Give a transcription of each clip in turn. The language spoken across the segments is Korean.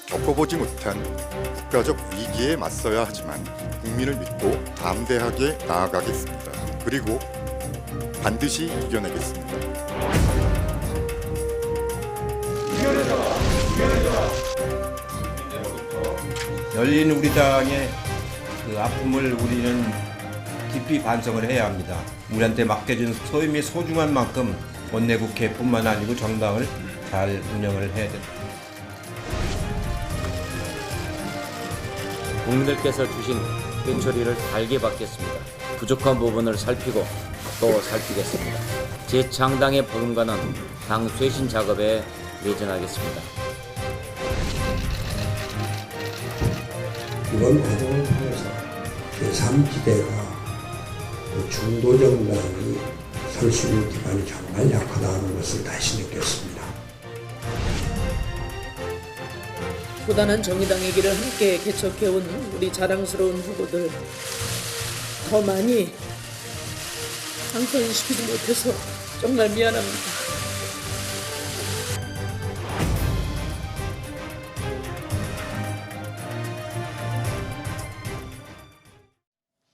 겪어보지 못한 국가적 위기에 맞서야 하지만 국민을 믿고 담대하게 나아가겠습니다. 그리고 반드시 이겨내겠습니다. 열린 우리 당의 그 아픔을 우리는 깊이 반성을 해야 합니다. 우리한테 맡겨진 소임이 소중한 만큼 원내국회뿐만 아니고 정당을 잘 운영을 해야 된다. 국민들께서 주신 끈처리를 달게 받겠습니다. 부족한 부분을 살피고 또 살피겠습니다. 재창당에 버금가는 당 쇄신 작업에 매진하겠습니다. 이번 과정을 통해서 제3지대가 중도 정당이 설 수 있는 기반이 정말 약하다는 것을 다시 느꼈습니다. 고단한 정의당의 길을 함께 개척해온 우리 자랑스러운 후보들 더 많이 당선시키지 못해서 정말 미안합니다.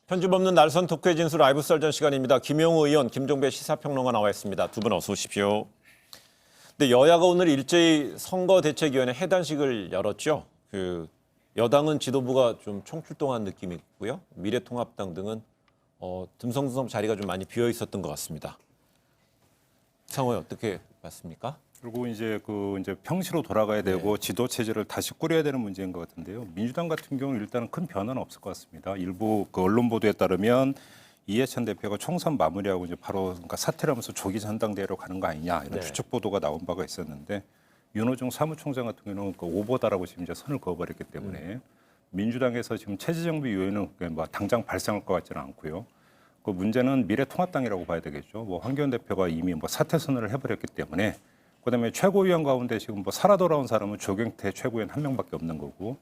편집 없는 날선 토크의 진수 라이브 썰전 시간입니다. 김용우 의원, 김종배 시사평론가 나와 있습니다. 두 분 어서 오십시오. 근데 여야가 오늘 일제히 선거대책위원회 해단식을 열었죠. 여당은 지도부가 좀 총출동한 느낌이고요. 미래통합당 등은 듬성듬성 자리가 좀 많이 비어 있었던 것 같습니다. 상호에 어떻게 봤습니까? 그리고 이제 평시로 돌아가야 되고 지도 체제를 다시 꾸려야 되는 문제인 것 같은데요. 민주당 같은 경우는 일단은 큰 변화는 없을 것 같습니다. 일부 언론 보도에 따르면 이해찬 대표가 총선 마무리하고 이제 바로 그러니까 사퇴를 하면서 조기 전당대회로 가는 거 아니냐 이런 추측 보도가 나온 바가 있었는데 윤호중 사무총장 같은 경우는 오보다라고 지금 이제 선을 그어버렸기 때문에 민주당에서 지금 체제정비 요인은 당장 발생할 것 같지는 않고요. 그 문제는 미래통합당이라고 봐야 되겠죠. 황교안 대표가 이미 사퇴 선언을 해버렸기 때문에 그다음에 최고위원 가운데 지금 살아 돌아온 사람은 조경태 최고위원 한 명밖에 없는 거고.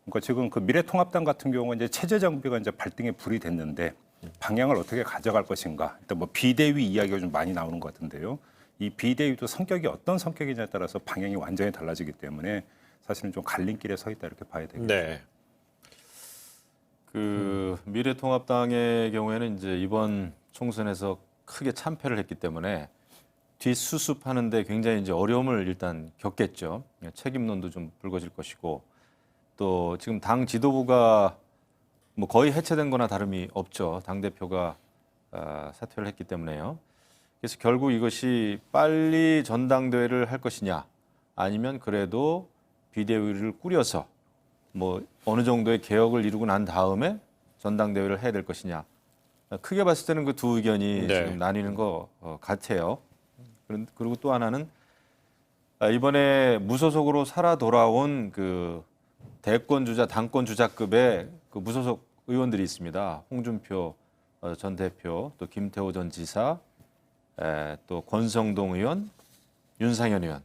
그러니까 지금 그 미래통합당 같은 경우는 이제 체제 정비가 이제 발등에 불이 됐는데 방향을 어떻게 가져갈 것인가. 일단 비대위 이야기가 좀 많이 나오는 것 같은데요. 이 비대위도 성격이 어떤 성격이냐에 따라서 방향이 완전히 달라지기 때문에 사실은 좀 갈림길에 서 있다 이렇게 봐야 되겠죠. 네. 미래통합당의 경우에는 이제 이번 총선에서 크게 참패를 했기 때문에 뒷수습하는데 굉장히 이제 어려움을 일단 겪겠죠. 책임론도 좀 불거질 것이고 또 지금 당 지도부가 거의 해체된 거나 다름이 없죠. 당대표가 사퇴를 했기 때문에요. 그래서 결국 이것이 빨리 전당대회를 할 것이냐 아니면 그래도 비대위를 꾸려서 어느 정도의 개혁을 이루고 난 다음에 전당대회를 해야 될 것이냐. 크게 봤을 때는 그 두 의견이 지금 나뉘는 것 같아요. 그리고 또 하나는 이번에 무소속으로 살아 돌아온 대권 주자, 당권 주자급의 무소속 의원들이 있습니다. 홍준표 전 대표, 또 김태호 전 지사, 또 권성동 의원, 윤상현 의원,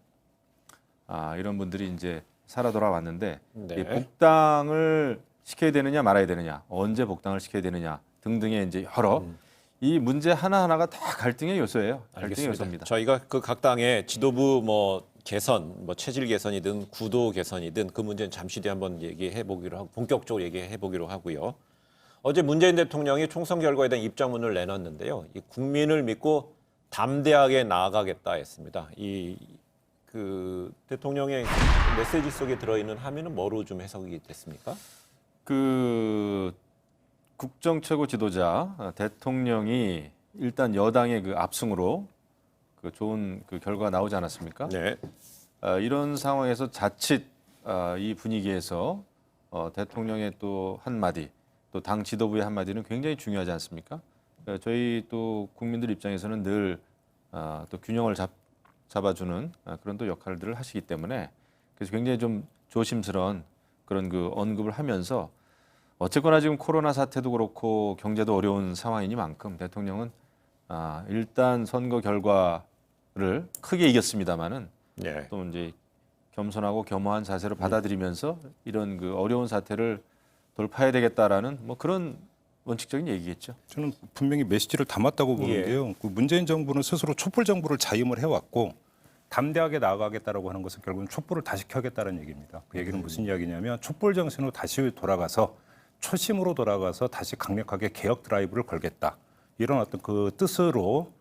이런 분들이 이제 살아 돌아왔는데 이 복당을 시켜야 되느냐 말아야 되느냐, 언제 복당을 시켜야 되느냐 등등의 이제 여러 이 문제 하나하나가 다 갈등의 요소예요. 갈등의 요소입니다. 저희가 각 당의 지도부 개선, 체질 개선이든 구도 개선이든 그 문제는 잠시 뒤에 한번 얘기해 보기로 하고 본격적으로 얘기해 보기로 하고요. 어제 문재인 대통령이 총선 결과에 대한 입장문을 내놨는데요. 이 국민을 믿고 담대하게 나아가겠다 했습니다. 대통령의 메시지 속에 들어있는 함의는 뭐로 좀 해석이 됐습니까? 국정 최고 지도자 대통령이 일단 여당의 압승으로 좋은 결과가 나오지 않았습니까? 네. 이런 상황에서 자칫 이 분위기에서 대통령의 또 한마디, 또 당 지도부의 한마디는 굉장히 중요하지 않습니까? 저희 또 국민들 입장에서는 늘 또 균형을 잡아주는 그런 또 역할들을 하시기 때문에 그래서 굉장히 좀 조심스러운 그런 언급을 하면서 어쨌거나 지금 코로나 사태도 그렇고 경제도 어려운 상황이니만큼 대통령은 일단 선거 결과를 크게 이겼습니다마는 또 이제 겸손하고 겸허한 자세로 받아들이면서 이런 어려운 사태를 돌파해야 되겠다라는 그런 원칙적인 얘기겠죠. 저는 분명히 메시지를 담았다고 보는데요. 문재인 정부는 스스로 촛불 정부를 자임을 해왔고 담대하게 나아가겠다라고 하는 것은 결국은 촛불을 다시 켜겠다는 얘기입니다. 그 얘기는 무슨 이야기냐면 촛불 정신으로 다시 돌아가서 초심으로 돌아가서 다시 강력하게 개혁 드라이브를 걸겠다. 이런 어떤 그 뜻으로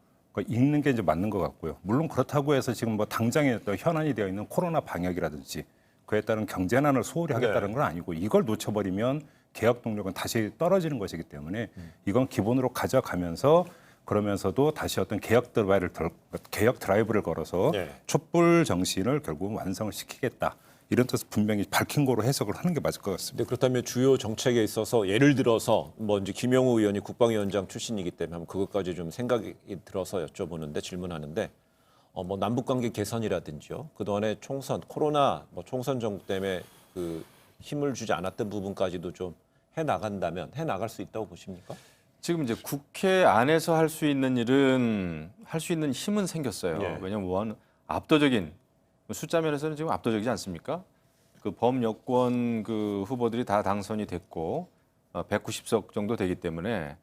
읽는 게 이제 맞는 것 같고요. 물론 그렇다고 해서 지금 뭐 당장에 어떤 현안이 되어 있는 코로나 방역이라든지 그에 따른 경제난을 소홀히 하겠다는 건 아니고 이걸 놓쳐버리면 개혁 동력은 다시 떨어지는 것이기 때문에 이건 기본으로 가져가면서 그러면서도 다시 어떤 개혁 드라이브를 걸어서 네. 촛불 정신을 결국 완성을 시키겠다. 이런 뜻을 분명히 밝힌 거로 해석을 하는 게 맞을 것 같습니다. 네, 그렇다면 주요 정책에 있어서 예를 들어서 뭐 이제 김영우 의원이 국방위원장 출신이기 때문에 그것까지 좀 생각이 들어서 여쭤보는데 질문하는데 뭐 남북 관계 개선이라든지요. 그동안에 총선 코로나 뭐 총선 정부 때문에 그 힘을 주지 않았던 부분까지도 좀 해 나간다면 해 나갈 수 있다고 보십니까? 지금 이제 국회 안에서 할 수 있는 일은 할 수 있는 힘은 생겼어요. 예. 왜냐하면 압도적인 숫자 면에서는 지금 압도적이지 않습니까? 그 범여권 그 후보들이 다 당선이 됐고 190석 정도 되기 때문에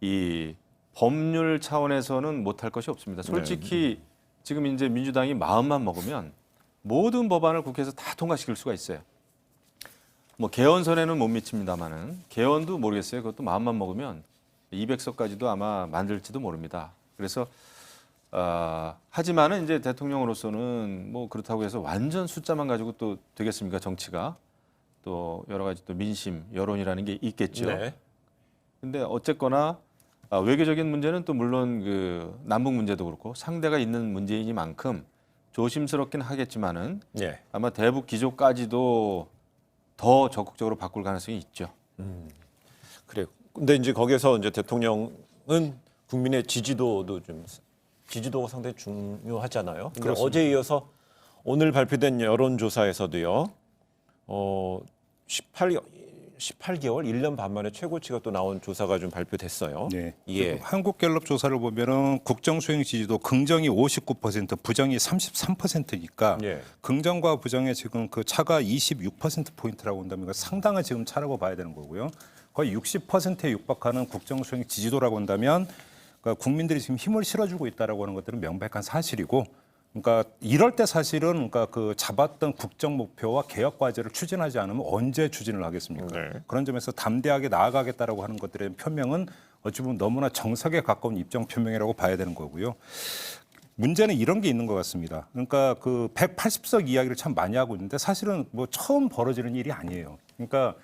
이 법률 차원에서는 못할 것이 없습니다. 솔직히 지금 이제 민주당이 마음만 먹으면 모든 법안을 국회에서 다 통과시킬 수가 있어요. 뭐 개헌선에는 못 미칩니다만은 개헌도 모르겠어요. 그것도 마음만 먹으면 200석까지도 아마 만들지도 모릅니다. 그래서 하지만은 이제 대통령으로서는 뭐 그렇다고 해서 완전 숫자만 가지고 또 되겠습니까? 정치가 또 여러 가지 또 민심, 여론이라는 게 있겠죠. 네. 근데 어쨌거나 외교적인 문제는 또 물론 그 남북 문제도 그렇고 상대가 있는 문제이니만큼 조심스럽긴 하겠지만은 네. 아마 대북 기조까지도 더 적극적으로 바꿀 가능성이 있죠. 그래요. 근데 이제 거기서 이제 대통령은 국민의 지지도가 상당히 중요하잖아요. 근데 어제 이어서 오늘 발표된 여론조사에서도요. 18개월, 1년 반 만에 최고치가 또 나온 조사가 좀 발표됐어요. 네. 예. 한국갤럽 조사를 보면은 국정 수행 지지도 긍정이 59%, 부정이 33%니까 예. 긍정과 부정의 지금 그 차가 26% 포인트라고 한다면 이거 상당한 지금 차라고 봐야 되는 거고요. 거의 60%에 육박하는 국정 수행 지지도라고 한다면 그러니까 국민들이 지금 힘을 실어주고 있다라고 하는 것들은 명백한 사실이고. 그러니까 이럴 때 사실은 그러니까 그 잡았던 국정 목표와 개혁 과제를 추진하지 않으면 언제 추진을 하겠습니까? 네. 그런 점에서 담대하게 나아가겠다라고 하는 것들의 표명은 어찌 보면 너무나 정석에 가까운 입장 표명이라고 봐야 되는 거고요. 문제는 이런 게 있는 것 같습니다. 그러니까 그 180석 이야기를 참 많이 하고 있는데 사실은 뭐 처음 벌어지는 일이 아니에요. 그러니까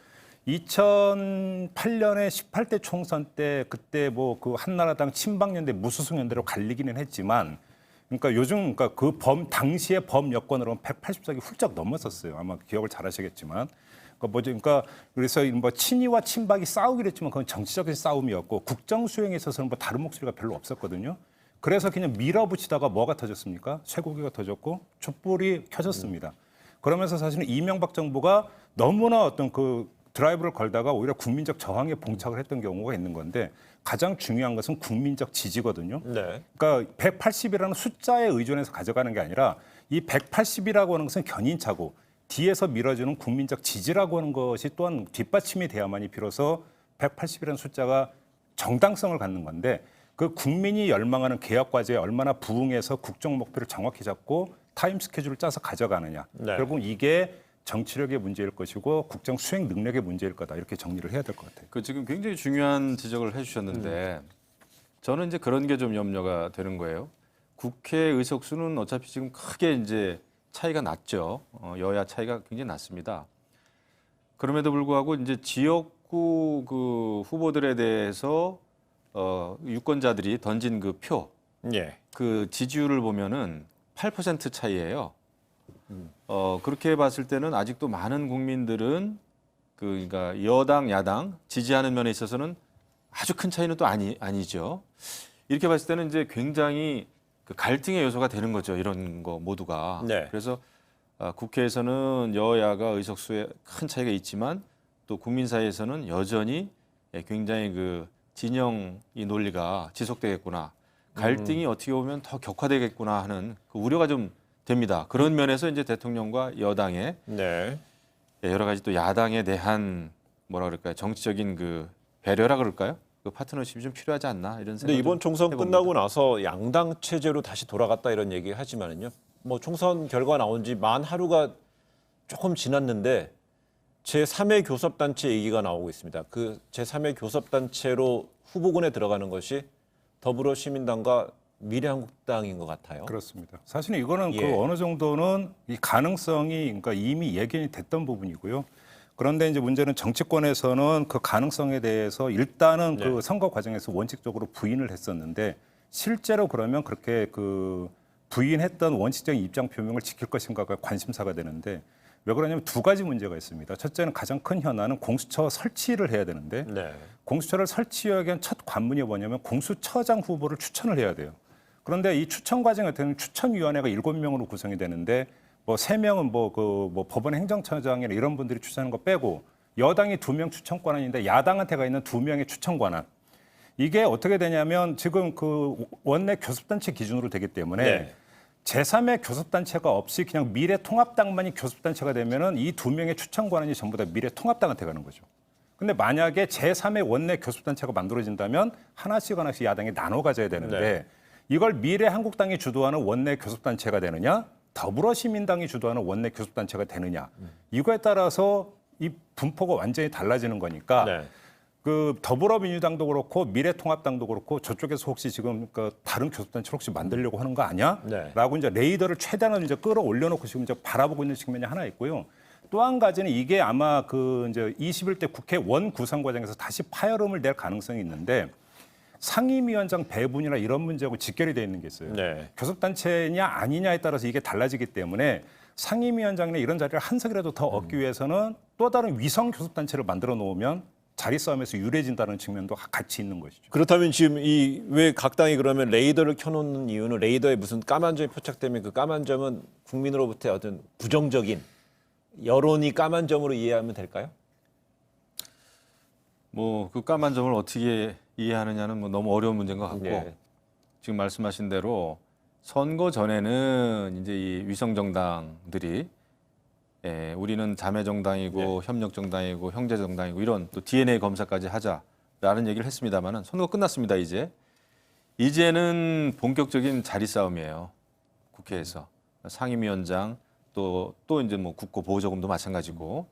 2008년에 18대 총선 때 그때 뭐 그 한나라당 친박연대 무소속연대로 갈리기는 했지만 그러니까 요즘 그러니까 그 당시의 범 여권으로는 180석이 훌쩍 넘었었어요. 아마 기억을 잘 하시겠지만. 그러니까 그래서 뭐 친이와 친박이 싸우기로 했지만 그건 정치적인 싸움이었고 국정 수행에 있어서는 뭐 다른 목소리가 별로 없었거든요. 그래서 그냥 밀어붙이다가 뭐가 터졌습니까? 쇠고기가 터졌고 촛불이 켜졌습니다. 그러면서 사실은 이명박 정부가 너무나 어떤 그 드라이브를 걸다가 오히려 국민적 저항에 봉착을 했던 경우가 있는 건데 가장 중요한 것은 국민적 지지거든요. 네. 그러니까 180이라는 숫자에 의존해서 가져가는 게 아니라 이 180이라고 하는 것은 견인차고 뒤에서 밀어주는 국민적 지지라고 하는 것이 또한 뒷받침이 돼야만이 비로소 180이라는 숫자가 정당성을 갖는 건데 그 국민이 열망하는 개혁 과제에 얼마나 부응해서 국정 목표를 정확히 잡고 타임 스케줄을 짜서 가져가느냐. 네. 결국 이게 정치력의 문제일 것이고 국정 수행 능력의 문제일 거다. 이렇게 정리를 해야 될 것 같아요. 그 지금 굉장히 중요한 지적을 해주셨는데 저는 이제 그런 게 좀 염려가 되는 거예요. 국회 의석수는 어차피 지금 크게 이제 차이가 났죠. 여야 차이가 굉장히 났습니다. 그럼에도 불구하고 이제 지역구 그 후보들에 대해서 유권자들이 던진 그 표, 예. 그 지지율을 보면은 8% 차이예요. 그렇게 봤을 때는 아직도 많은 국민들은 그러니까 여당, 야당 지지하는 면에 있어서는 아주 큰 차이는 또 아니죠. 이렇게 봤을 때는 이제 굉장히 그 갈등의 요소가 되는 거죠. 이런 거 모두가. 네. 그래서 국회에서는 여야가 의석수에 큰 차이가 있지만 또 국민 사이에서는 여전히 굉장히 그 진영 이 논리가 지속되겠구나. 갈등이 어떻게 보면 더 격화되겠구나 하는 그 우려가 좀 됩니다. 그런 면에서 이제 대통령과 여당의 네. 여러 가지 또 야당에 대한 뭐라 그럴까요? 정치적인 그 배려라 그럴까요? 그 파트너십이 좀 필요하지 않나 이런 생각. 근데 이번 총선 끝나고 나서 양당 체제로 다시 돌아갔다 이런 얘기 하지만은요. 뭐 총선 결과 나온 지 만 하루가 조금 지났는데 제3의 교섭단체 얘기가 나오고 있습니다. 그 제3의 교섭단체로 후보군에 들어가는 것이 더불어시민당과 미래한국당인 것 같아요. 그렇습니다. 사실은 이거는 예. 그 어느 정도는 이 가능성이 그러니까 이미 예견이 됐던 부분이고요. 그런데 이제 문제는 정치권에서는 그 가능성에 대해서 일단은 그 선거 과정에서 원칙적으로 부인을 했었는데 실제로 그러면 그렇게 그 부인했던 원칙적인 입장 표명을 지킬 것인가가 관심사가 되는데 왜 그러냐면 두 가지 문제가 있습니다. 첫째는 가장 큰 현안은 공수처 설치를 해야 되는데 네. 공수처를 설치하기 위한 첫 관문이 뭐냐면 공수처장 후보를 추천을 해야 돼요. 그런데 이 추천 과정 같은 경우는 추천위원회가 7명으로 구성이 되는데 뭐 3명은 뭐 법원 행정처장이나 이런 분들이 추천하는 거 빼고 여당이 2명 추천 권한인데 야당한테 가 있는 2명의 추천 권한. 이게 어떻게 되냐면 지금 그 원내 교섭단체 기준으로 되기 때문에 네. 제3의 교섭단체가 없이 그냥 미래통합당만이 교섭단체가 되면은 이 2명의 추천 권한이 전부 다 미래통합당한테 가는 거죠. 근데 만약에 제3의 원내 교섭단체가 만들어진다면 하나씩 야당이 나눠 가져야 되는데 네. 이걸 미래한국당이 주도하는 원내 교섭단체가 되느냐 더불어시민당이 주도하는 원내 교섭단체가 되느냐 이거에 따라서 이 분포가 완전히 달라지는 거니까 네. 그 더불어민주당도 그렇고 미래통합당도 그렇고 저쪽에서 혹시 지금 그 다른 교섭단체 혹시 만들려고 하는 거 아니야? 네. 라고 이제 레이더를 최대한 이제 끌어올려놓고 지금 이제 바라보고 있는 측면이 하나 있고요. 또 한 가지는 이게 아마 그 이제 21대 국회 원 구성 과정에서 다시 파열음을 낼 가능성이 있는데 상임위원장 배분이나 이런 문제하고 직결이 돼 있는 게 있어요. 네. 교섭단체냐 아니냐에 따라서 이게 달라지기 때문에 상임위원장이나 이런 자리를 한 석이라도 더 얻기 위해서는 또 다른 위성 교섭단체를 만들어 놓으면 자리 싸움에서 유리해진다는 측면도 같이 있는 것이죠. 그렇다면 지금 이 왜 각 당이 그러면 레이더를 켜놓는 이유는 레이더에 무슨 까만 점이 포착되면 그 까만 점은 국민으로부터 어떤 부정적인 여론이 까만 점으로 이해하면 될까요? 뭐 그 까만 점을 어떻게 이해하느냐는 뭐 너무 어려운 문제인 것 같고 예. 지금 말씀하신 대로 선거 전에는 이제 이 위성 정당들이 우리는 자매 정당이고 협력 정당이고 형제 정당이고 이런 또 DNA 검사까지 하자라는 얘기를 했습니다만은 선거 끝났습니다. 이제는 본격적인 자리 싸움이에요. 국회에서 상임위원장 또 이제 뭐 국고 보조금도 마찬가지고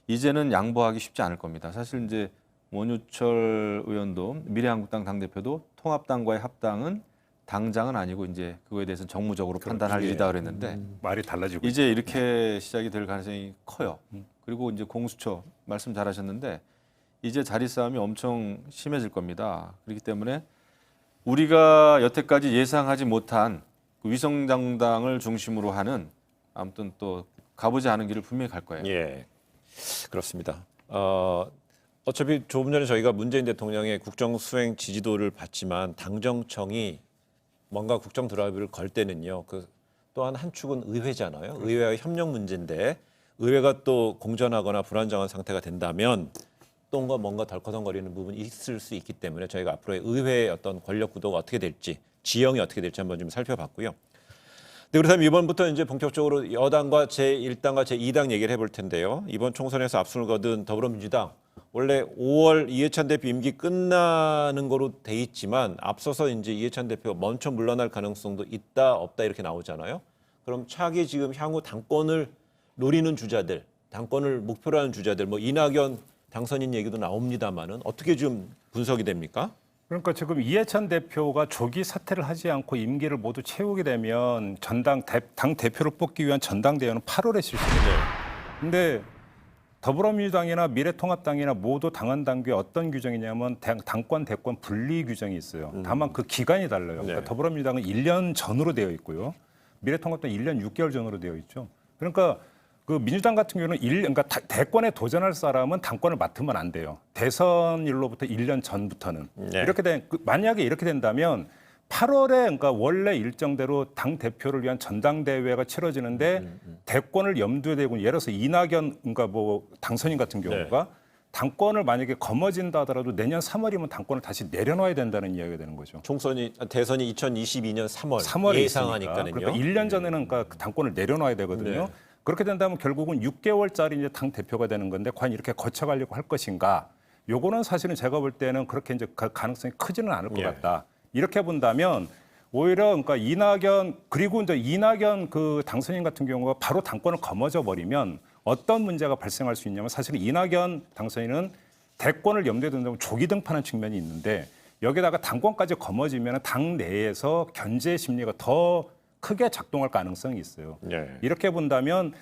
이제는 양보하기 쉽지 않을 겁니다. 사실 이제 원유철 의원도 미래한국당 당대표도 통합당과의 합당은 당장은 아니고 이제 그거에 대해서는 정무적으로 판단할 일이다 그랬는데 말이 달라지고 이제 이렇게 시작이 될 가능성이 커요. 그리고 이제 공수처 말씀 잘하셨는데 이제 자리 싸움이 엄청 심해질 겁니다. 그렇기 때문에 우리가 여태까지 예상하지 못한 그 위성정당을 중심으로 하는 아무튼 또 가보지 않은 길을 분명히 갈 거예요. 예, 그렇습니다. 어차피 조금 전에 저희가 문재인 대통령의 국정 수행 지지도를 봤지만 당정청이 뭔가 국정 드라이브를 걸 때는요. 그 또한 한 축은 의회잖아요. 의회와 협력 문제인데 의회가 또 공전하거나 불안정한 상태가 된다면 또 뭔가 덜커덩거리는 부분이 있을 수 있기 때문에 저희가 앞으로의 의회의 어떤 권력 구도가 어떻게 될지 지형이 어떻게 될지 한번 좀 살펴봤고요. 네, 그렇다면 이번부터 이제 본격적으로 여당과 제1당과 제2당 얘기를 해볼 텐데요. 이번 총선에서 압승을 거둔 더불어민주당 원래 5월 이해찬 대표 임기 끝나는 거로 돼 있지만 앞서서 이제 이해찬 대표가 먼저 물러날 가능성도 있다 없다 이렇게 나오잖아요. 그럼 차기 지금 향후 당권을 노리는 주자들, 당권을 목표로 하는 주자들, 뭐 이낙연 당선인 얘기도 나옵니다만은 어떻게 좀 분석이 됩니까? 그러니까 지금 이해찬 대표가 조기 사퇴를 하지 않고 임기를 모두 채우게 되면 당 대표를 뽑기 위한 전당대회는 8월에 실시돼요. 근데 더불어민주당이나 미래통합당이나 모두 당헌 당규에 어떤 규정이냐면 당권 대권 분리 규정이 있어요. 다만 그 기간이 달라요. 그러니까 더불어민주당은 1년 전으로 되어 있고요. 미래통합당은 1년 6개월 전으로 되어 있죠. 그러니까 그 민주당 같은 경우는 그러니까 대권에 도전할 사람은 당권을 맡으면 안 돼요. 대선일로부터 1년 전부터는. 만약에 이렇게 된다면 8월에 그러니까 원래 일정대로 당 대표를 위한 전당대회가 치러지는데 대권을 염두에 대고 예를 들어서 이낙연 그러니까 뭐 당선인 같은 경우가 당권을 만약에 거머쥔다 하더라도 내년 3월이면 당권을 다시 내려놔야 된다는 이야기가 되는 거죠. 대선이 2022년 3월 예상하니까는요. 그러니까 1년 전에는 그러니까 당권을 내려놔야 되거든요. 그렇게 된다면 결국은 6개월짜리 이제 당 대표가 되는 건데 과연 이렇게 거쳐가려고 할 것인가? 요거는 사실은 제가 볼 때는 그렇게 이제 가능성이 크지는 않을 것 같다. 이렇게 본다면 오히려 그러니까 이낙연 그리고 이제 이낙연 그 당선인 같은 경우가 바로 당권을 거머져 버리면 어떤 문제가 발생할 수 있냐면 사실 이낙연 당선인은 대권을 염두에 둔다고 조기 등판한 측면이 있는데 여기다가 당권까지 거머쥐면 당 내에서 견제 심리가 더 크게 작동할 가능성이 있어요. 예. 이렇게 본다면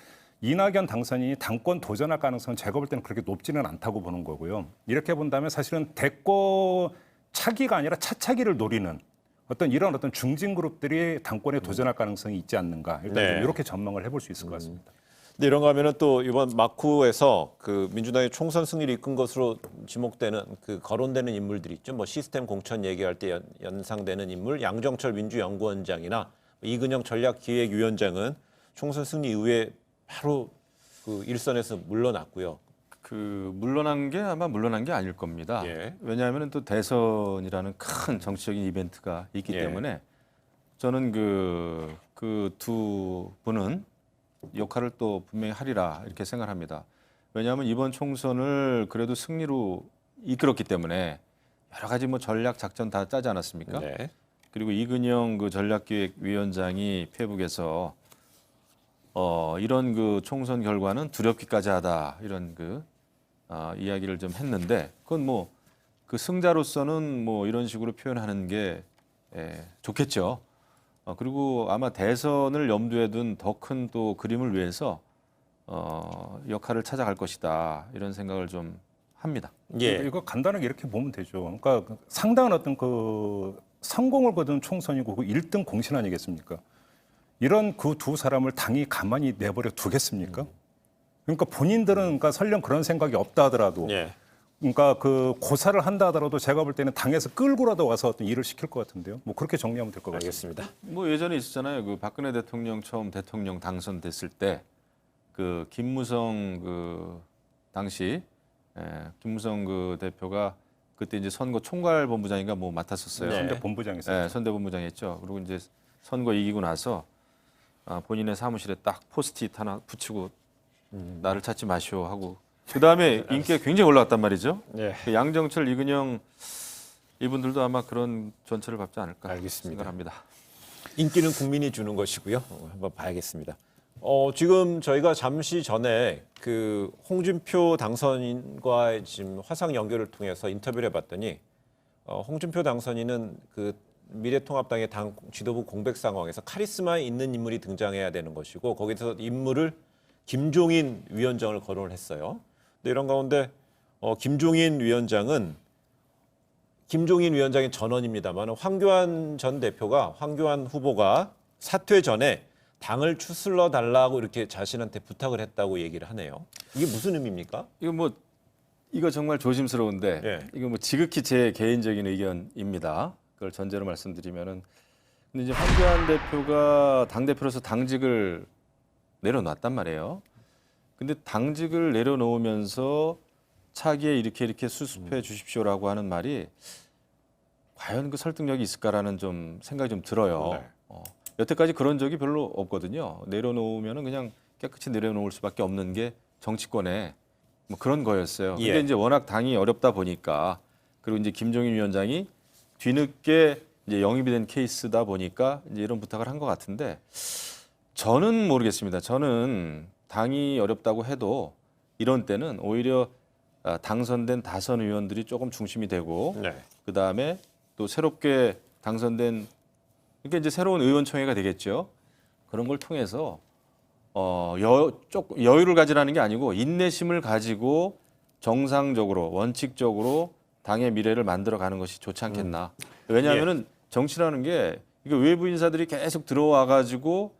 이낙연 당선인이 당권 도전할 가능성은 제가 볼 때는 그렇게 높지는 않다고 보는 거고요. 이렇게 본다면 사실은 대권 차기가 아니라 차차기를 노리는 어떤 이런 어떤 중진 그룹들이 당권에 도전할 가능성이 있지 않는가. 일단 네. 좀 이렇게 전망을 해볼 수 있을 것 같습니다. 근데 이런가 하면은 또 이번 마쿠에서 그 민주당의 총선 승리를 이끈 것으로 지목되는 그 거론되는 인물들이 있죠. 뭐 시스템 공천 얘기할 때 연상되는 인물, 양정철 민주연구원장이나 이근영 전략기획위원장은 총선 승리 이후에 바로 그 일선에서 물러났고요. 그 물러난 게 아마 물러난 게 아닐 겁니다. 예. 왜냐하면 또 대선이라는 큰 정치적인 이벤트가 있기 예. 때문에 저는 그 두 분은 역할을 또 분명히 하리라 이렇게 생각합니다. 왜냐하면 이번 총선을 그래도 승리로 이끌었기 때문에 여러 가지 뭐 전략 작전 다 짜지 않았습니까? 네. 그리고 이근영 그 전략기획위원장이 페북에서 이런 그 총선 결과는 두렵기까지 하다 이런 그 이야기를 좀 했는데 그건 뭐 그 승자로서는 뭐 이런 식으로 표현하는 게 좋겠죠. 그리고 아마 대선을 염두에 둔 더 큰 또 그림을 위해서 역할을 찾아갈 것이다 이런 생각을 좀 합니다. 예. 이거 간단하게 이렇게 보면 되죠. 그러니까 상당한 어떤 그 성공을 거둔 총선이고 그 1등 공신 아니겠습니까? 이런 그 두 사람을 당이 가만히 내버려 두겠습니까? 그러니까 본인들은 그러니까 설령 그런 생각이 없다 하더라도 예. 그러니까 그 고사를 한다 하더라도 제가 볼 때는 당에서 끌고라도 와서 어떤 일을 시킬 것 같은데요. 뭐 그렇게 정리하면 될 것 같습니다. 알겠습니다. 뭐 예전에 있었잖아요. 그 박근혜 대통령 처음 대통령 당선됐을 때 그 김무성 그 당시 김무성 그 대표가 그때 이제 선거 총괄본부장인가 뭐 맡았었어요. 네. 선대 본부장에서 네, 선대본부장했죠. 그리고 이제 선거 이기고 나서 본인의 사무실에 딱 포스트잇 하나 붙이고 나를 찾지 마시오 하고 그 다음에 인기가 굉장히 올라갔단 말이죠. 예. 그 양정철, 이근영 이분들도 아마 그런 전철을 밟지 않을까 알겠습니다. 생각합니다. 인기는 국민이 주는 것이고요. 한번 봐야겠습니다. 지금 저희가 잠시 전에 그 홍준표 당선인과 지금 화상 연결을 통해서 인터뷰를 해봤더니 홍준표 당선인은 그 미래통합당의 당 지도부 공백 상황에서 카리스마 있는 인물이 등장해야 되는 것이고 거기서 인물을 김종인 위원장을 거론을 했어요. 근데 이런 가운데 김종인 위원장의 전원입니다만 황교안 전 대표가 황교안 후보가 사퇴 전에 당을 추슬러 달라고 이렇게 자신한테 부탁을 했다고 얘기를 하네요. 이게 무슨 의미입니까? 이거 정말 조심스러운데 예. 이거 뭐 지극히 제 개인적인 의견입니다. 그걸 전제로 말씀드리면은 근데 이제 황교안 대표가 당 대표로서 당직을 내려놨단 말이에요. 근데 당직을 내려놓으면서 차기에 이렇게 수습해 주십시오라고 하는 말이 과연 그 설득력이 있을까라는 좀 생각이 좀 들어요. 네. 여태까지 그런 적이 별로 없거든요. 내려놓으면은 그냥 깨끗이 내려놓을 수밖에 없는 게 정치권의 뭐 그런 거였어요. 근데 예. 이제 워낙 당이 어렵다 보니까 그리고 이제 김종인 위원장이 뒤늦게 이제 영입이 된 케이스다 보니까 이제 이런 부탁을 한 것 같은데 저는 모르겠습니다. 저는 당이 어렵다고 해도 이런 때는 오히려 당선된 다선 의원들이 조금 중심이 되고 네. 그 다음에 또 새롭게 당선된 그러니까 이제 새로운 의원총회가 되겠죠. 그런 걸 통해서 여유를 가지라는 게 아니고 인내심을 가지고 정상적으로 원칙적으로 당의 미래를 만들어가는 것이 좋지 않겠나. 왜냐하면은 정치라는 게 이게 외부 인사들이 계속 들어와 가지고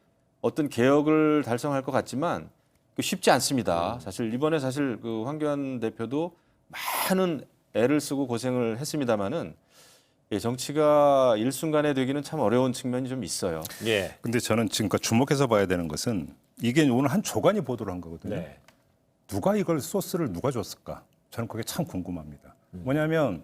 어떤 개혁을 달성할 것 같지만 쉽지 않습니다. 사실 이번에 그 황교안 대표도 많은 애를 쓰고 고생을 했습니다마는 정치가 일순간에 되기는 참 어려운 측면이 좀 있어요. 예. 근데 저는 지금까지 주목해서 봐야 되는 것은 이게 오늘 한 조간이 보도를 한 거거든요. 네. 누가 이걸 소스를 누가 줬을까? 저는 그게 참 궁금합니다. 뭐냐면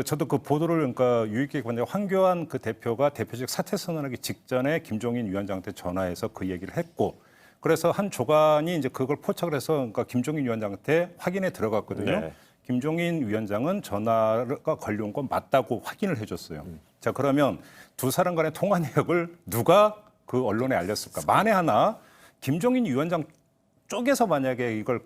저도 그 보도를 그러니까 유익하게 봤는데 황교안 그 대표가 대표직 사퇴 선언하기 직전에 김종인 위원장한테 전화해서 그 얘기를 했고 그래서 한 조간이 이제 그걸 포착을 해서 그러니까 김종인 위원장한테 확인에 들어갔거든요. 네. 김종인 위원장은 전화가 걸려온 건 맞다고 확인을 해줬어요. 자, 그러면 두 사람 간의 통화 내역을 누가 그 언론에 알렸을까? 만에 하나 김종인 위원장 쪽에서 만약에 이걸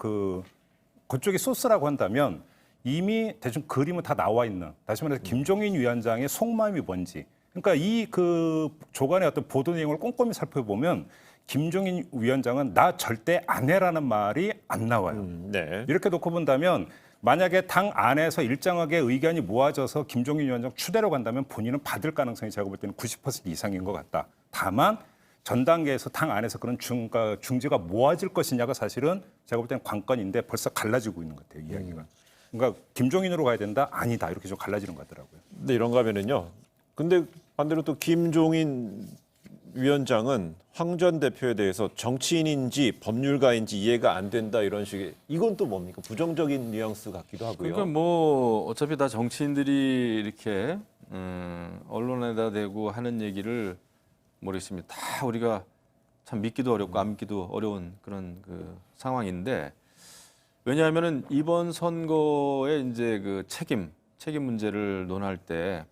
그쪽이 소스라고 한다면 이미 대충 그림은 다 나와 있는, 다시 말해서 김종인 위원장의 속마음이 뭔지. 그러니까 이 조간의 어떤 보도 내용을 꼼꼼히 살펴보면 김종인 위원장은 나 절대 안 해라는 말이 안 나와요. 네. 이렇게 놓고 본다면 만약에 당 안에서 일정하게 의견이 모아져서 김종인 위원장 추대로 간다면 본인은 받을 가능성이 제가 볼 때는 90% 이상인 것 같다. 다만 전 단계에서 당 안에서 그런 중지가 모아질 것이냐가 사실은 제가 볼 때는 관건인데 벌써 갈라지고 있는 것 같아요, 이야기가. 그러니까 김종인으로 가야 된다? 아니다. 이렇게 좀 갈라지는 것 같더라고요. 근데 이런가 하면은요. 근데 반대로 또 김종인 위원장은 황 전 대표에 대해서 정치인인지 법률가인지 이해가 안 된다 이런 식의, 이건 또 뭡니까? 부정적인 뉘앙스 같기도 하고요. 그러니까 뭐 어차피 다 정치인들이 이렇게 언론에다 대고 하는 얘기를 모르겠습니다. 다 우리가 참 믿기도 어렵고 안 믿기도 어려운 그런 그 상황인데, 왜냐하면은 이번 선거에 이제 그 책임 문제를 논할 때,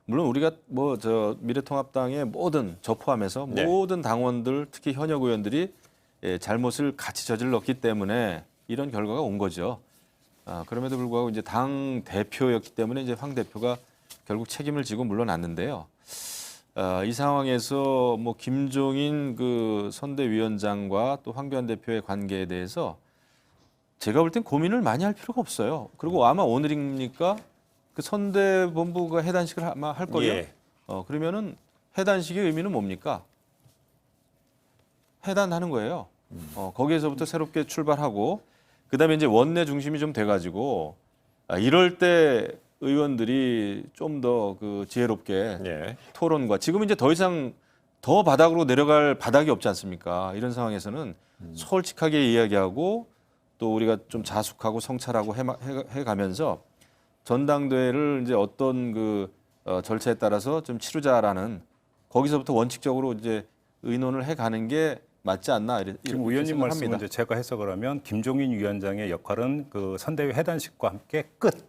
물론 우리가 뭐 미래통합당의 모든 저 포함해서 네. 모든 당원들, 특히 현역 의원들이 잘못을 같이 저질렀기 때문에 이런 결과가 온 거죠. 그럼에도 불구하고 이제 당 대표였기 때문에 이제 황 대표가 결국 책임을 지고 물러났는데요. 이 상황에서 뭐 김종인 그 선대위원장과 또 황교안 대표의 관계에 대해서 제가 볼 땐 고민을 많이 할 필요가 없어요. 그리고 아마 오늘입니까? 그 선대본부가 해단식을 아마 할 거예요. 예. 그러면은 해단식의 의미는 뭡니까? 해단하는 거예요. 거기에서부터 새롭게 출발하고, 그다음에 이제 원내 중심이 좀 돼가지고 이럴 때 의원들이 좀 더 그 지혜롭게 예. 토론과, 지금 이제 더 이상 더 바닥으로 내려갈 바닥이 없지 않습니까? 이런 상황에서는 솔직하게 이야기하고 또 우리가 좀 자숙하고 성찰하고 해가면서 전당대회를 이제 어떤 절차에 따라서 좀 치르자라는, 거기서부터 원칙적으로 이제 의논을 해가는 게 맞지 않나 지금 이렇게 의원님 말씀은 생각합니다. 이제 제가 해석을 하면 김종인 위원장의 역할은 그 선대위 해단식과 함께 끝.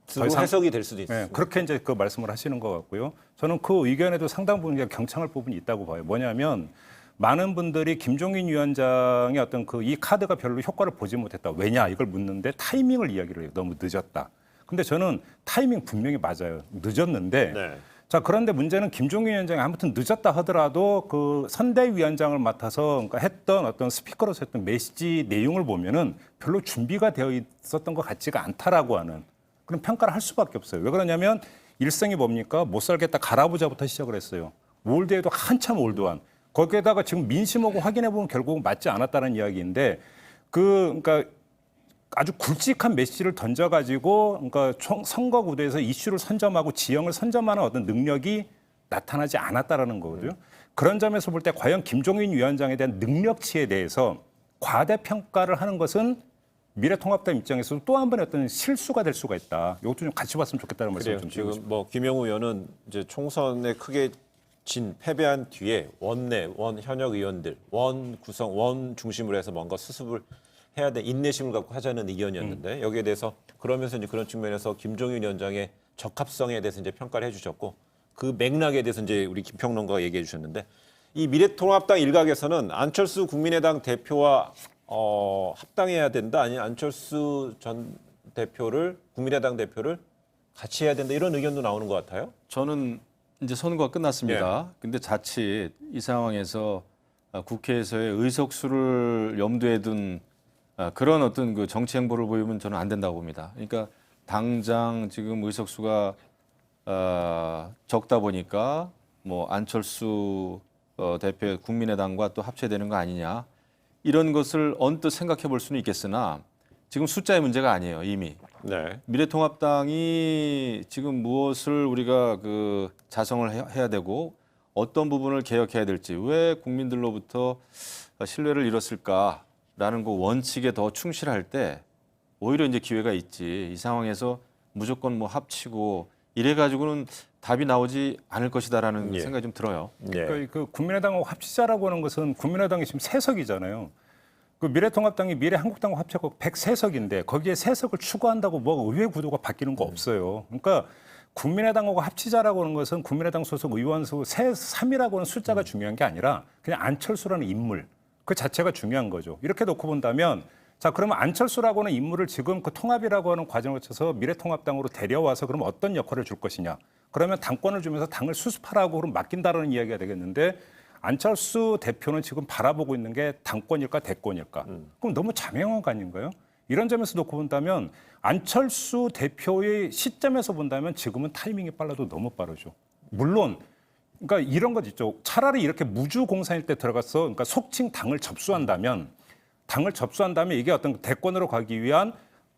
더 이상- 해석이 될 수도 있어요. 네, 그렇게 이제 그 말씀을 하시는 것 같고요. 저는 그 의견에도 상당 부분 경청할 부분이 있다고 봐요. 뭐냐면 많은 분들이 김종인 위원장의 어떤 이 카드가 별로 효과를 보지 못했다. 왜냐 이걸 묻는데 타이밍을 이야기를 해요. 너무 늦었다. 근데 저는 타이밍 분명히 맞아요. 늦었는데. 네. 자, 그런데 문제는 김종인 위원장이 아무튼 늦었다 하더라도 그 선대위원장을 맡아서 그러니까 했던 어떤 스피커로서 했던 메시지 내용을 보면은 별로 준비가 되어 있었던 것 같지가 않다라고 하는 그런 평가를 할 수밖에 없어요. 왜 그러냐면 일성이 뭡니까? 못 살겠다 갈아보자부터 시작을 했어요. 올드에도 한참 올드한. 거기에다가 지금 민심하고 확인해 보면 결국은 맞지 않았다는 이야기인데 그러니까 아주 굵직한 메시지를 던져가지고 그러니까 선거 구도에서 이슈를 선점하고 지형을 선점하는 어떤 능력이 나타나지 않았다라는 거거든요. 그런 점에서 볼 때 과연 김종인 위원장에 대한 능력치에 대해서 과대평가를 하는 것은 미래통합당 입장에서도 또 한 번의 어떤 실수가 될 수가 있다. 이것도 좀 같이 봤으면 좋겠다는 말씀을 그래요. 좀 드리고 지금 싶습니다. 뭐 김영우 의원은 이제 총선에 크게 패배한 뒤에 원 현역 의원들 원 중심으로 해서 뭔가 수습을 해야 돼, 인내심을 갖고 하자는 의견이었는데 여기에 대해서 그러면서 이제 그런 측면에서 김종인 위원장의 적합성에 대해서 이제 평가를 해주셨고, 그 맥락에 대해서 이제 우리 김평론가가 얘기해 주셨는데, 이 미래통합당 일각에서는 안철수 국민의당 대표와 합당해야 된다, 아니면 안철수 전 대표를 국민의당 대표를 같이 해야 된다, 이런 의견도 나오는 것 같아요. 저는 이제 선거가 끝났습니다. 근데 자칫 이 상황에서 국회에서의 의석수를 염두에 둔 그런 어떤 그 정치 행보를 보이면 저는 안 된다고 봅니다. 그러니까 당장 지금 의석수가 적다 보니까 뭐 안철수 대표 국민의당과 또 합체되는 거 아니냐, 이런 것을 언뜻 생각해 볼 수는 있겠으나 지금 숫자의 문제가 아니에요. 이미 네. 미래통합당이 지금 무엇을 우리가 자성을 해야 되고 어떤 부분을 개혁해야 될지, 왜 국민들로부터 신뢰를 잃었을까라는 그 원칙에 더 충실할 때 오히려 이제 기회가 있지, 이 상황에서 무조건 뭐 합치고 이래 가지고는 답이 나오지 않을 것이다라는 생각이 좀 들어요. 그러니까 그 국민의당하고 합치자라고 하는 것은 국민의당이 지금 3석이잖아요. 그 미래통합당이 미래한국당과 합쳐서 103석인데 거기에 3석을 추가한다고 뭐 의회 구도가 바뀌는 거 없어요. 그러니까 국민의당하고 합치자라고 하는 것은 국민의당 소속 의원 수 3이라고 하는 숫자가 중요한 게 아니라 그냥 안철수라는 인물 그 자체가 중요한 거죠. 이렇게 놓고 본다면 자 그러면 안철수라고 하는 인물을 지금 그 통합이라고 하는 과정을 거쳐서 미래통합당으로 데려와서 그러면 어떤 역할을 줄 것이냐. 그러면 당권을 주면서 당을 수습하라고 그럼 맡긴다라는 이야기가 되겠는데 안철수 대표는 지금 바라보고 있는 게 당권일까 대권일까. 그럼 너무 자명한 거 아닌가요? 이런 점에서 놓고 본다면 안철수 대표의 시점에서 본다면 지금은 타이밍이 빨라도 너무 빠르죠. 물론 그러니까 이런 것 있죠. 차라리 이렇게 무주공산일 때 들어가서 그러니까 속칭 당을 접수한다면 이게 어떤 대권으로 가기 위한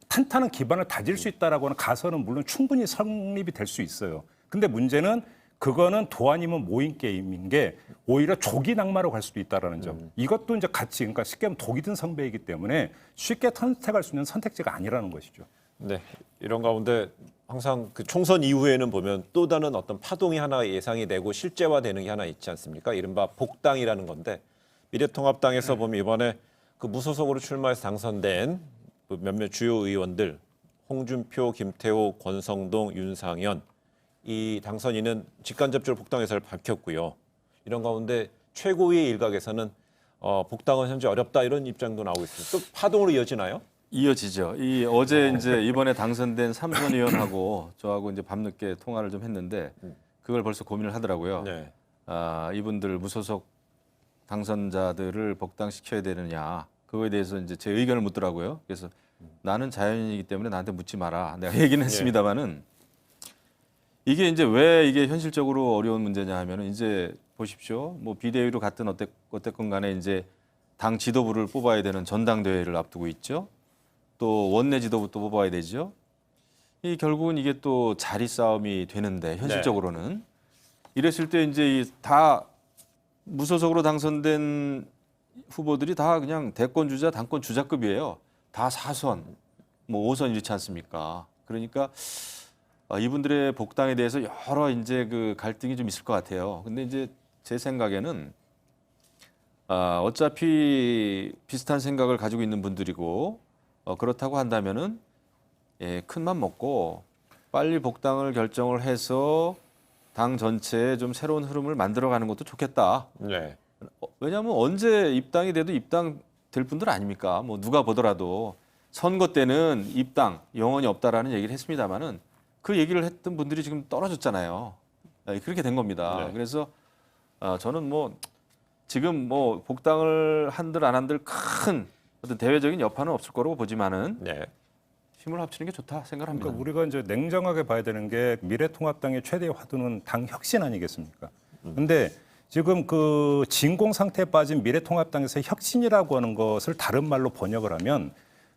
탄탄한 기반을 다질 수 있다라고 하는 가설은 물론 충분히 성립이 될 수 있어요. 근데 문제는 그거는 도 아니면 모인 게임인 게 오히려 조기 낙마로 갈 수도 있다라는 점. 이것도 이제 같이 그러니까 쉽게 하면 독이 든 성배이기 때문에 쉽게 선택할 수 있는 선택지가 아니라는 것이죠. 네, 이런 가운데 항상 그 총선 이후에는 보면 또 다른 어떤 파동이 하나 예상이 되고 실제화되는 게 하나 있지 않습니까? 이른바 복당이라는 건데 미래통합당에서 보면 이번에 그 무소속으로 출마해서 당선된 몇몇 주요 의원들 홍준표, 김태호, 권성동, 윤상현 이 당선인은 직간접적으로 복당 의사를 밝혔고요. 이런 가운데 최고위의 일각에서는 복당은 현재 어렵다 이런 입장도 나오고 있습니다. 또 파동으로 이어지나요? 이어지죠. 어제 이제 이번에 당선된 삼선 의원하고 저하고 이제 밤늦게 통화를 좀 했는데 그걸 벌써 고민을 하더라고요. 네. 이분들 무소속 당선자들을 복당시켜야 되느냐 그거에 대해서 이제 제 의견을 묻더라고요. 그래서 나는 자연인이기 때문에 나한테 묻지 마라. 내가 얘기는 했습니다만은 이게 이제 왜 이게 현실적으로 어려운 문제냐 하면은 이제 보십시오. 뭐 비대위로 갔든 어쨌건 간에 이제 당 지도부를 뽑아야 되는 전당대회를 앞두고 있죠. 또 원내 지도부도 뽑아야 되죠. 결국은 이게 또 자리 싸움이 되는데 현실적으로는 이랬을 때 이제 다 무소속으로 당선된 후보들이 다 그냥 대권 주자, 당권 주자급이에요. 다 4선, 뭐 5선 이렇지 않습니까? 그러니까 이분들의 복당에 대해서 여러 이제 그 갈등이 좀 있을 것 같아요. 근데 이제 제 생각에는 어차피 비슷한 생각을 가지고 있는 분들이고 그렇다고 한다면은 큰 맘 먹고 빨리 복당을 결정을 해서 당 전체에 좀 새로운 흐름을 만들어가는 것도 좋겠다. 네. 왜냐하면 언제 입당이 돼도 입당 될 분들 아닙니까? 뭐 누가 보더라도 선거 때는 입당 영원히 없다라는 얘기를 했습니다마는 그 얘기를 했던 분들이 지금 떨어졌잖아요. 그렇게 된 겁니다. 네. 그래서 저는 뭐 지금 뭐 복당을 한들 안 한들 큰 어떤 대외적인 여파는 없을 거라고 보지만은 네. 힘을 합치는 게 좋다 생각합니다. 그러니까 우리가 이제 냉정하게 봐야 되는 게 미래통합당의 최대 화두는 당 혁신 아니겠습니까? 근데 지금 그 진공 상태에 빠진 미래통합당에서 혁신이라고 하는 것을 다른 말로 번역을 하면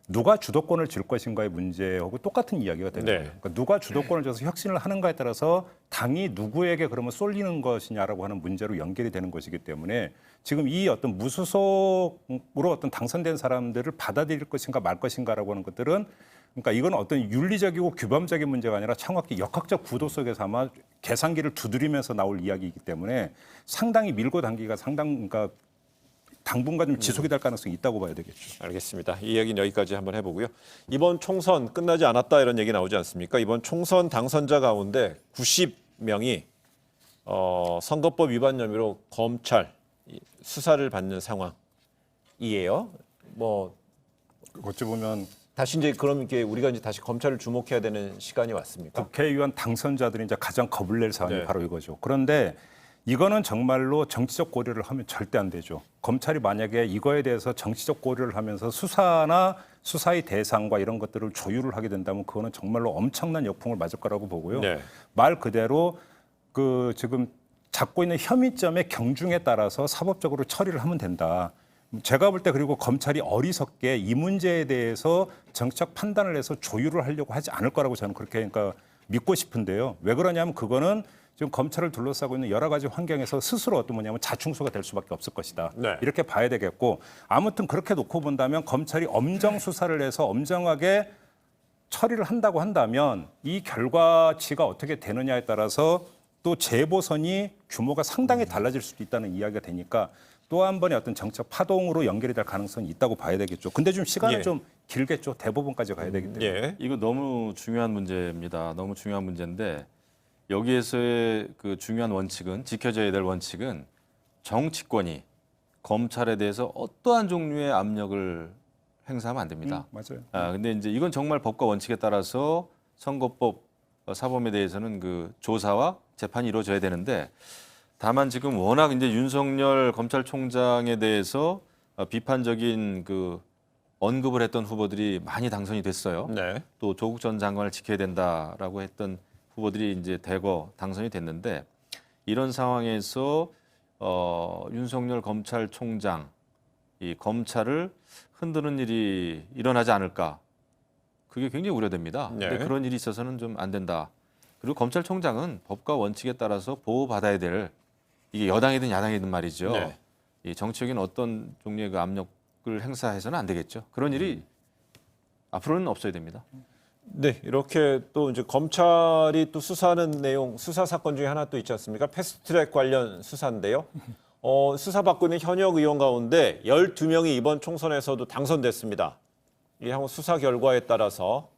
누가 주도권을 줄 것인가의 문제하고 똑같은 이야기가 되는 거예요. 그러니까 누가 주도권을 줘서 혁신을 하는가에 따라서 당이 누구에게 그러면 쏠리는 것이냐라고 하는 문제로 연결이 되는 것이기 때문에 지금 이 어떤 무소속으로 어떤 당선된 사람들을 받아들일 것인가 말 것인가라고 하는 것들은 그러니까 이건 어떤 윤리적이고 규범적인 문제가 아니라 정확히 역학적 구도 속에서 아마 계산기를 두드리면서 나올 이야기이기 때문에 상당히 밀고 당기가 그러니까 당분간 좀 지속이 될 가능성이 있다고 봐야 되겠죠. 알겠습니다. 이 이야기는 여기까지 한번 해보고요. 이번 총선 끝나지 않았다 이런 얘기 나오지 않습니까? 이번 총선 당선자 가운데 90명이 선거법 위반 혐의로 검찰 수사를 받는 상황이에요. 뭐 어찌 보면 다시 이제 그럼 이게 우리가 이제 다시 검찰을 주목해야 되는 시간이 왔습니까? 국회의원 당선자들이 이제 가장 겁을 낼 사안이 네. 바로 이거죠. 그런데 이거는 정말로 정치적 고려를 하면 절대 안 되죠. 검찰이 만약에 이거에 대해서 정치적 고려를 하면서 수사나 수사의 대상과 이런 것들을 조율을 하게 된다면 그거는 정말로 엄청난 역풍을 맞을 거라고 보고요. 네. 말 그대로 그 지금 잡고 있는 혐의점의 경중에 따라서 사법적으로 처리를 하면 된다. 제가 볼 때 그리고 검찰이 어리석게 이 문제에 대해서 정치적 판단을 해서 조율을 하려고 하지 않을 거라고 저는 그렇게 그러니까 믿고 싶은데요. 왜 그러냐면 그거는 지금 검찰을 둘러싸고 있는 여러 가지 환경에서 스스로 어떤 뭐냐면 자충수가 될 수밖에 없을 것이다. 네. 이렇게 봐야 되겠고 아무튼 그렇게 놓고 본다면 검찰이 엄정 수사를 해서 엄정하게 처리를 한다고 한다면 이 결과치가 어떻게 되느냐에 따라서 또 재보선이 규모가 상당히 달라질 수도 있다는 이야기가 되니까 또 한 번의 어떤 정책 파동으로 연결이 될 가능성이 있다고 봐야 되겠죠. 근데 좀 시간은 예. 좀 길겠죠. 대법원까지 가야 되기 때문에. 예. 이거 너무 중요한 문제입니다. 너무 중요한 문제인데 여기에서의 그 중요한 원칙은 지켜져야 될 원칙은 정치권이 검찰에 대해서 어떠한 종류의 압력을 행사하면 안 됩니다. 맞아요. 근데 이제 이건 정말 법과 원칙에 따라서 선거법 사범에 대해서는 그 조사와 재판이 이루어져야 되는데 다만 지금 워낙 이제 윤석열 검찰총장에 대해서 비판적인 그 언급을 했던 후보들이 많이 당선이 됐어요. 네. 또 조국 전 장관을 지켜야 된다라고 했던 후보들이 이제 대거 당선이 됐는데 이런 상황에서 윤석열 검찰총장 이 검찰을 흔드는 일이 일어나지 않을까 그게 굉장히 우려됩니다. 네. 근데 그런 일이 있어서는 좀 안 된다. 그리고 검찰총장은 법과 원칙에 따라서 보호받아야 될 이게 여당이든 야당이든 말이죠. 네. 이 정치적인 어떤 종류의 그 압력을 행사해서는 안 되겠죠. 그런 일이 앞으로는 없어야 됩니다. 네, 이렇게 또 이제 검찰이 또 수사하는 내용, 수사 사건 중에 하나 또 있지 않습니까? 패스트트랙 관련 수사인데요. 수사받고 있는 현역 의원 가운데 12명이 이번 총선에서도 당선됐습니다. 이 향후 수사 결과에 따라서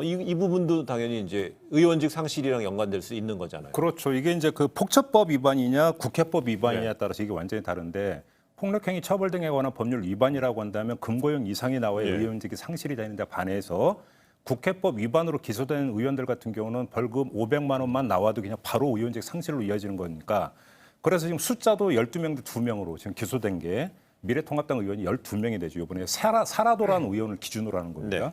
이 부분도 당연히 이제 의원직 상실이랑 연관될 수 있는 거잖아요. 그렇죠. 이게 이제 그 폭처법 위반이냐 국회법 위반이냐에 네. 따라서 이게 완전히 다른데 폭력행위 처벌 등에 관한 법률 위반이라고 한다면 금고형 이상이 나와야 예. 의원직이 상실이 되는데 반해서 국회법 위반으로 기소된 의원들 같은 경우는 벌금 500만 원만 나와도 그냥 바로 의원직 상실로 이어지는 거니까 그래서 지금 숫자도 12명 대 2명으로 지금 기소된 게 미래통합당 의원이 12명이 되죠. 이번에 사라도라는 의원을 기준으로 하는 겁니다. 네.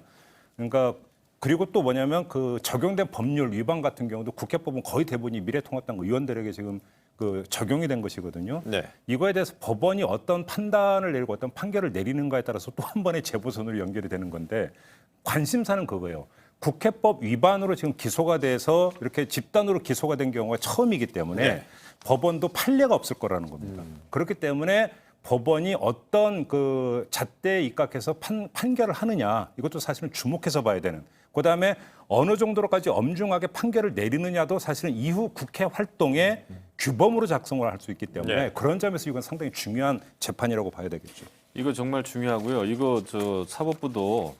그러니까 그리고 또 뭐냐면 그 적용된 법률 위반 같은 경우도 국회법은 거의 대부분이 미래통합당 의원들에게 지금 그 적용이 된 것이거든요. 네. 이거에 대해서 법원이 어떤 판단을 내리고 어떤 판결을 내리는가에 따라서 또 한 번의 재보선으로 연결이 되는 건데 관심사는 그거예요. 국회법 위반으로 지금 기소가 돼서 이렇게 집단으로 기소가 된 경우가 처음이기 때문에 네. 법원도 판례가 없을 거라는 겁니다. 그렇기 때문에 법원이 어떤 그 잣대에 입각해서 판결을 하느냐 이것도 사실은 주목해서 봐야 되는. 그다음에 어느 정도로까지 엄중하게 판결을 내리느냐도 사실은 이후 국회 활동의 규범으로 작성을 할 수 있기 때문에 네. 그런 점에서 이건 상당히 중요한 재판이라고 봐야 되겠죠. 이거 정말 중요하고요. 이거 저 사법부도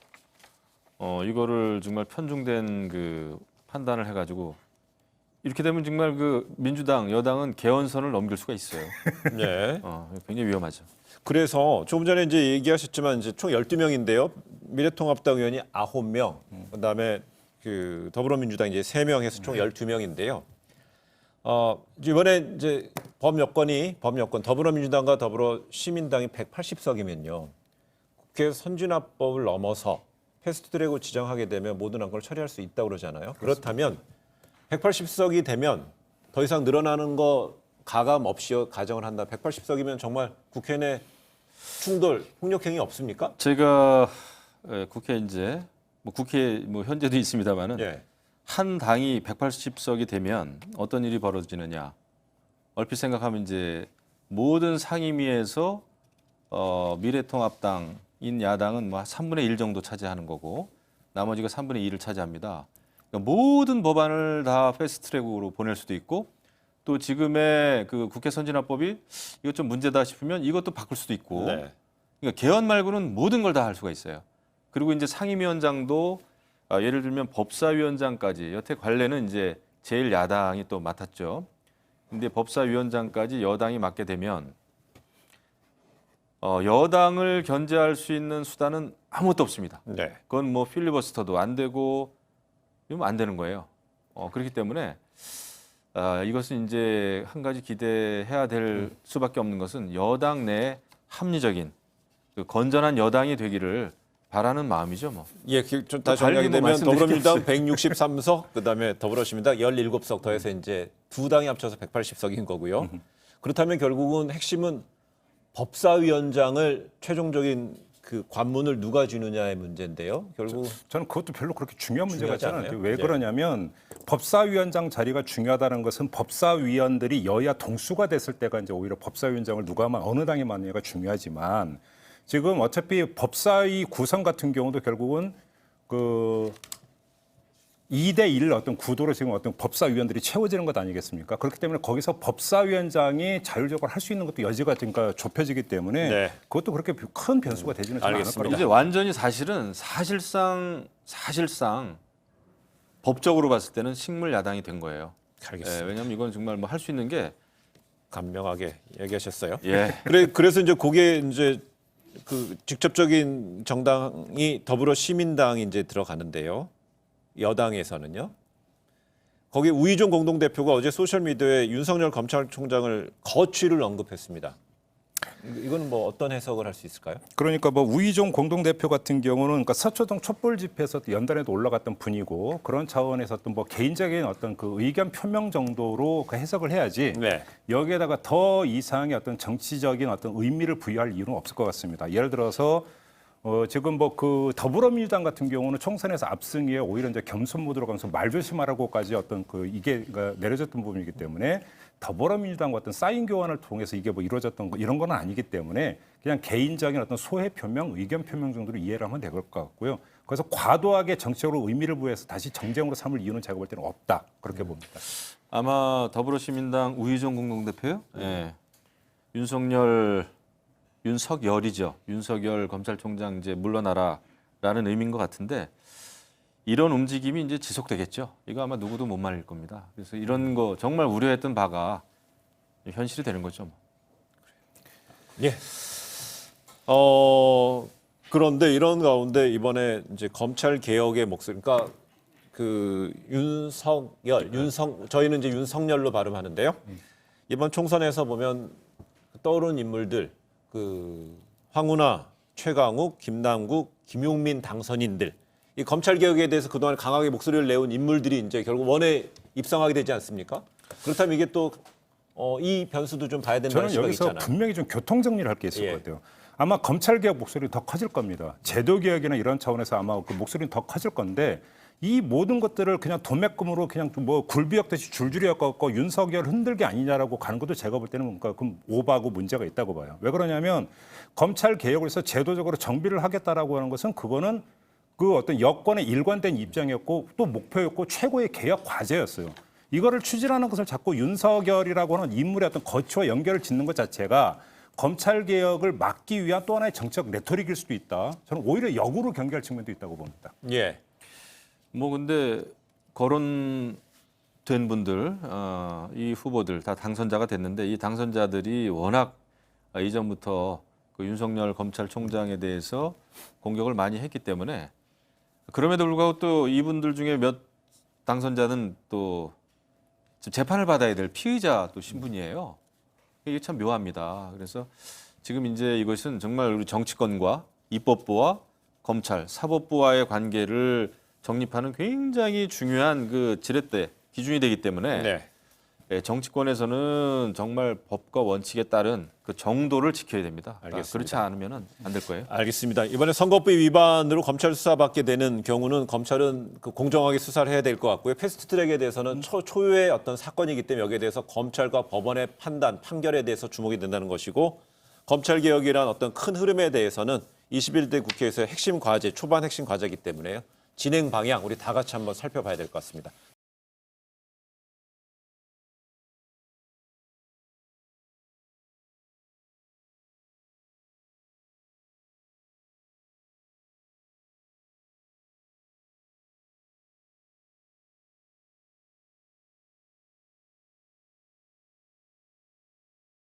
이거를 정말 편중된 그 판단을 해가지고 이렇게 되면 정말 그 민주당 여당은 개헌선을 넘길 수가 있어요. 네. 굉장히 위험하죠. 그래서 조금 전에 이제 얘기하셨지만 이제 총 12명인데요. 미래통합당 의원이 9명, 그다음에 그 더불어민주당 이제 3명 해서 총 12명인데요. 이번에 이제 법여권 더불어민주당과 더불어시민당이 180석이면요. 국회 선진화법을 넘어서 패스트트랙으로 지정하게 되면 모든 안건을 처리할 수 있다고 그러잖아요. 그렇다면 180석이 되면 더 이상 늘어나는 거 가감 없이 가정을 한다. 180석이면 정말 국회 내 충돌, 폭력행위 없습니까? 제가 국회 이제 국회 현재도 있습니다만은 예. 한 당이 180석이 되면 어떤 일이 벌어지느냐. 얼핏 생각하면 이제 모든 상임위에서 미래통합당인 야당은 뭐 3분의 1 정도 차지하는 거고 나머지가 3분의 2를 차지합니다. 그러니까 모든 법안을 다 패스트트랙으로 보낼 수도 있고 또 지금의 그 국회 선진화법이 이것 좀 문제다 싶으면 이것도 바꿀 수도 있고 네. 그러니까 개헌 말고는 모든 걸 다 할 수가 있어요. 그리고 이제 상임위원장도 예를 들면 법사위원장까지 여태 관례는 이제 제일 야당이 또 맡았죠. 근데 법사위원장까지 여당이 맡게 되면 여당을 견제할 수 있는 수단은 아무것도 없습니다. 네. 그건 뭐 필리버스터도 안 되고 이러면 안 되는 거예요. 그렇기 때문에 이것은 이제 한 가지 기대해야 될 수밖에 없는 것은 여당 내 합리적인 그 건전한 여당이 되기를 바라는 마음이죠, 뭐. 예, 좀 다시 달리 정리하게 뭐 되면 말씀드릴 게 더불어민주당 163석, 그다음에 더불어시민당 17석 더해서 이제 두 당이 합쳐서 180석인 거고요. 그렇다면 결국은 핵심은 법사위원장을 최종적인 그 관문을 누가 쥐느냐의 문제인데요. 결국 저는 그것도 별로 그렇게 중요한 문제 중요하지 같지 않아요. 않나요? 왜 예. 그러냐면 법사위원장 자리가 중요하다는 것은 법사위원들이 여야 동수가 됐을 때가 이제 오히려 법사위원장을 누가 어느 당이 맡느냐가 중요하지만 지금 어차피 법사위 구성 같은 경우도 결국은 그 2대1 어떤 구도로 지금 어떤 법사위원들이 채워지는 것 아니겠습니까? 그렇기 때문에 거기서 법사위원장이 자율적으로 할 수 있는 것도 여지가 그러니까 좁혀지기 때문에 네. 그것도 그렇게 큰 변수가 되지는 않을 알겠습니다. 거라고 이제 완전히 사실상 법적으로 봤을 때는 식물 야당이 된 거예요. 알겠습니다. 왜냐하면 이건 정말 뭐 할 수 있는 게 간명하게 얘기하셨어요. 예. 그래서 이제 그게 이제 그 직접적인 정당이 더불어시민당이 이제 들어가는데요. 여당에서는요. 거기 우희종 공동대표가 어제 소셜미디어에 윤석열 검찰총장을 거취를 언급했습니다. 이거는 뭐 어떤 해석을 할 수 있을까요? 그러니까 뭐 우희종 공동대표 같은 경우는 그러니까 서초동 촛불 집회에서 연단에도 올라갔던 분이고 그런 차원에서 어떤 뭐 개인적인 어떤 그 의견 표명 정도로 그 해석을 해야지 네. 여기에다가 더 이상의 어떤 정치적인 어떤 의미를 부여할 이유는 없을 것 같습니다. 예를 들어서 지금 뭐 그 더불어민주당 같은 경우는 총선에서 압승이에 오히려 이제 겸손 모드로 가면서 말 조심하라고까지 어떤 그 이게 내려졌던 부분이기 때문에 더불어민주당과 어떤 사인 교환을 통해서 이게 뭐 이루어졌던 거 이런 건 아니기 때문에 그냥 개인적인 어떤 소회 표명, 의견 표명 정도로 이해를 하면 될 것 같고요. 그래서 과도하게 정치적으로 의미를 부여해서 다시 정쟁으로 삼을 이유는 제가 볼 때는 없다 그렇게 봅니다. 아마 더불어시민당 우희종 공동대표요. 예. 윤석열이죠. 윤석열 검찰총장 이제 물러나라라는 의미인 것 같은데 이런 움직임이 이제 지속되겠죠. 이거 아마 누구도 못 말릴 겁니다. 그래서 이런 거 정말 우려했던 바가 현실이 되는 거죠. 예. 그런데 이런 가운데 이번에 이제 검찰 개혁의 목소리, 그러니까 그 저희는 이제 윤석열로 발음하는데요. 이번 총선에서 보면 떠오른 인물들, 그 황운하, 최강욱, 김남국, 김용민 당선인들, 이 검찰 개혁에 대해서 그동안 강하게 목소리를 내온 인물들이 이제 결국 원에 입성하게 되지 않습니까? 그렇다면 이게 또 이 변수도 좀 봐야 된다는 저는 시각이 여기서 있잖아요. 분명히 좀 교통 정리를 할 게 있을 예. 것 같아요. 아마 검찰 개혁 목소리 더 커질 겁니다. 제도 개혁이나 이런 차원에서 아마 그 목소리는 더 커질 건데 이 모든 것들을 그냥 도매금으로 그냥 뭐 굴비역듯이 줄줄이 엮어갖고 윤석열 흔들기 아니냐라고 가는 것도 제가 볼 때는 뭔가 그럼 오바고 문제가 있다고 봐요. 왜 그러냐면 검찰 개혁을 해서 제도적으로 정비를 하겠다라고 하는 것은 그거는 그 어떤 여권의 일관된 입장이었고 또 목표였고 최고의 개혁 과제였어요. 이거를 추진하는 것을 자꾸 윤석열이라고 하는 인물의 어떤 거취와 연결을 짓는 것 자체가 검찰 개혁을 막기 위한 또 하나의 정책 레토릭일 수도 있다. 저는 오히려 역으로 경계할 측면도 있다고 봅니다. 예. 뭐 근데 거론된 분들, 이 후보들 다 당선자가 됐는데 이 당선자들이 워낙 이전부터 그 윤석열 검찰총장에 대해서 공격을 많이 했기 때문에 그럼에도 불구하고 또 이분들 중에 몇 당선자는 또 재판을 받아야 될 피의자 또 신분이에요. 이게 참 묘합니다. 그래서 지금 이제 이것은 정말 우리 정치권과 입법부와 검찰, 사법부와의 관계를 정립하는 굉장히 중요한 그 지렛대 기준이 되기 때문에 네. 정치권에서는 정말 법과 원칙에 따른 그 정도를 지켜야 됩니다. 알겠습니다. 그렇지 않으면 안 될 거예요. 알겠습니다. 이번에 선거법 위반으로 검찰 수사받게 되는 경우는 검찰은 그 공정하게 수사를 해야 될 것 같고요. 패스트트랙에 대해서는 초유의 어떤 사건이기 때문에 여기에 대해서 검찰과 법원의 판단, 판결에 대해서 주목이 된다는 것이고 검찰 개혁이란 어떤 큰 흐름에 대해서는 21대 국회에서의 핵심 과제, 초반 핵심 과제이기 때문에요. 진행 방향 우리 다 같이 한번 살펴봐야 될 것 같습니다.